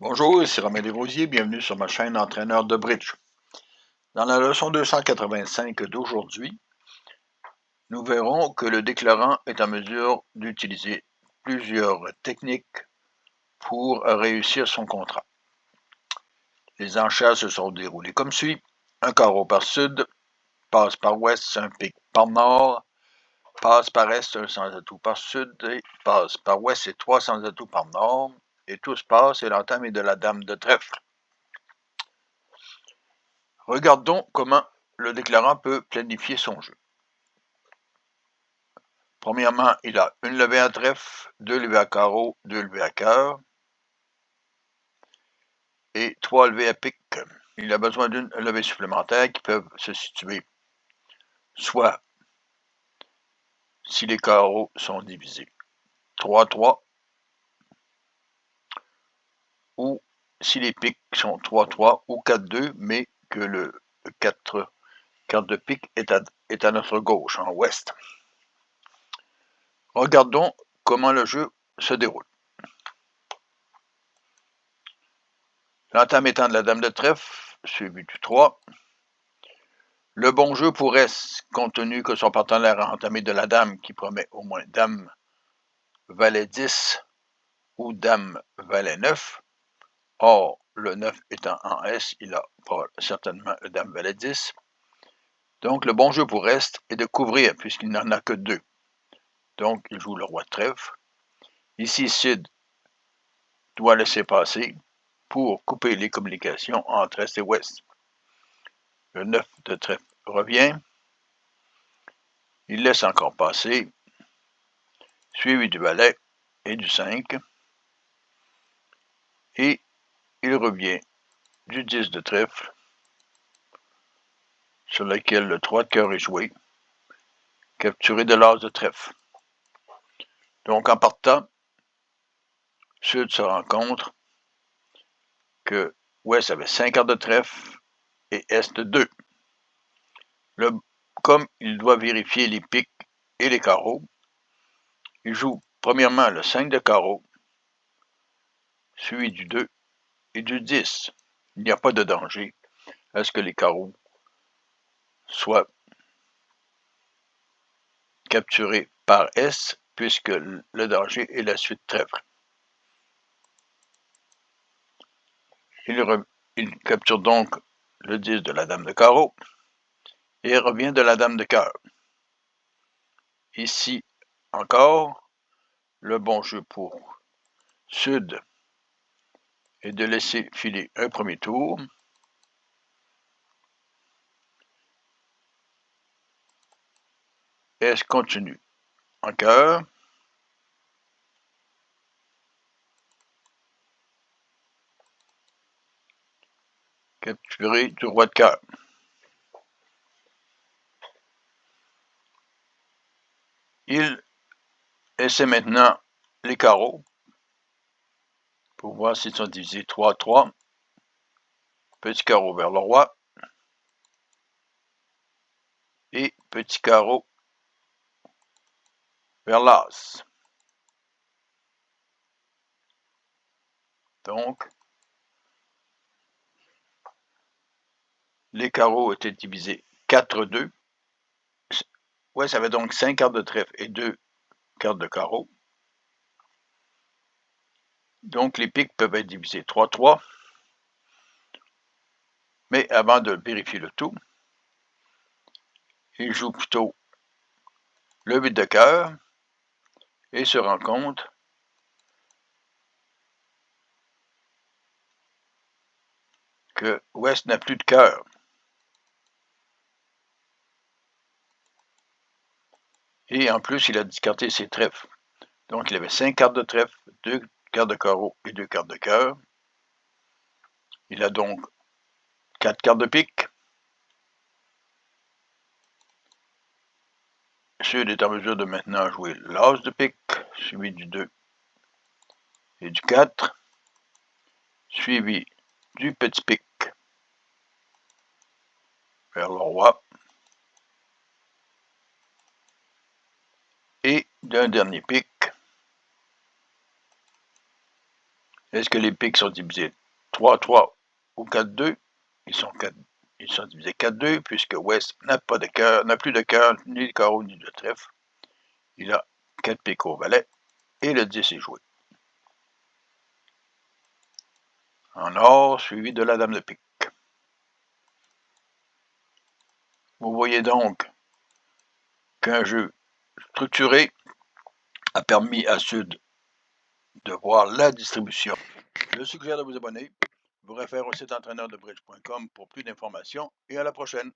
Bonjour, ici Romain Desrosiers, bienvenue sur ma chaîne Entraîneur de Bridge. Dans la leçon 285 d'aujourd'hui, nous verrons que le déclarant est en mesure d'utiliser plusieurs techniques pour réussir son contrat. Les enchères se sont déroulées comme suit. Un carreau par sud, passe par ouest, un pic par nord, passe par est, un sans atout par sud, et passe par ouest et trois sans atout par nord, et tous passent et l'entame est de la dame de trèfle. Regardons comment le déclarant peut planifier son jeu. Premièrement, il a une levée à trèfle, deux levées à carreau, deux levées à cœur et trois levées à pique. Il a besoin d'une levée supplémentaire qui peuvent se situer soit si les carreaux sont divisés 3-3 ou si les piques sont 3-3 ou 4-2, mais que le 4 carte de pique est à notre gauche, en ouest. Regardons comment le jeu se déroule. L'entame étant de la dame de trèfle, suivi du 3. Le bon jeu pourrait, compte tenu que son partenaire a entamé de la dame qui promet au moins dame, valet 10 ou dame, valet 9. Or, le 9 étant en S, il a pas certainement le dame, valet 10. Donc, le bon jeu pour reste est de couvrir puisqu'il n'en a que deux. Donc, il joue le roi de trèfle. Ici, Sud doit laisser passer pour couper les communications entre Est et Ouest. Le 9 de trèfle revient. Il laisse encore passer, suivi du valet et du 5. Et il revient du 10 de trèfle, sur lequel le 3 de cœur est joué, capturé de l'as de trèfle. Donc en partant, Sud se rend compte que Ouest avait 5 cartes de trèfle et Est 2. Comme il doit vérifier les piques et les carreaux, il joue premièrement le 5 de carreau, suivi du 2 et du 10. Il n'y a pas de danger à ce que les carreaux soient capturés par S, puisque le danger est la suite trèfle. Il capture donc le 10 de la dame de carreau et revient de la dame de cœur. Ici encore, le bon jeu pour Sud est de laisser filer un premier tour. S continue en cœur. Capturé du roi de cœur. Il essaie maintenant les carreaux pour voir s'ils sont divisés 3-3. Petit carreau vers le roi. Et petit carreau vers l'as. Donc, les carreaux étaient divisés 4-2. Ouais, ça avait donc 5 cartes de trèfle et 2 cartes de carreau. Donc, les piques peuvent être divisées 3-3. Mais avant de vérifier le tout, il joue plutôt le 8 de cœur et se rend compte que Ouest n'a plus de cœur. Et en plus, il a discarté ses trèfles. Donc, il avait 5 cartes de trèfle, 2 cartes de carreau et 2 cartes de cœur. Il a donc 4 cartes de pique. Sud est en mesure de maintenant jouer l'as de pique, suivi du 2 et du 4, suivi du petit pique vers le roi et d'un dernier pique Est-ce que les piques sont divisés 3-3 ou 4-2? Ils sont divisés 4-2 puisque West n'a plus de cœur, ni de carreau, ni de trèfle. Il a 4 piques au valet et le 10 est joué. En or, suivi de la dame de pique. Vous voyez donc qu'un jeu structuré a permis à Sud de voir la distribution. Je suggère de vous abonner. Je vous réfère au site entraîneurdebridge.com pour plus d'informations et à la prochaine.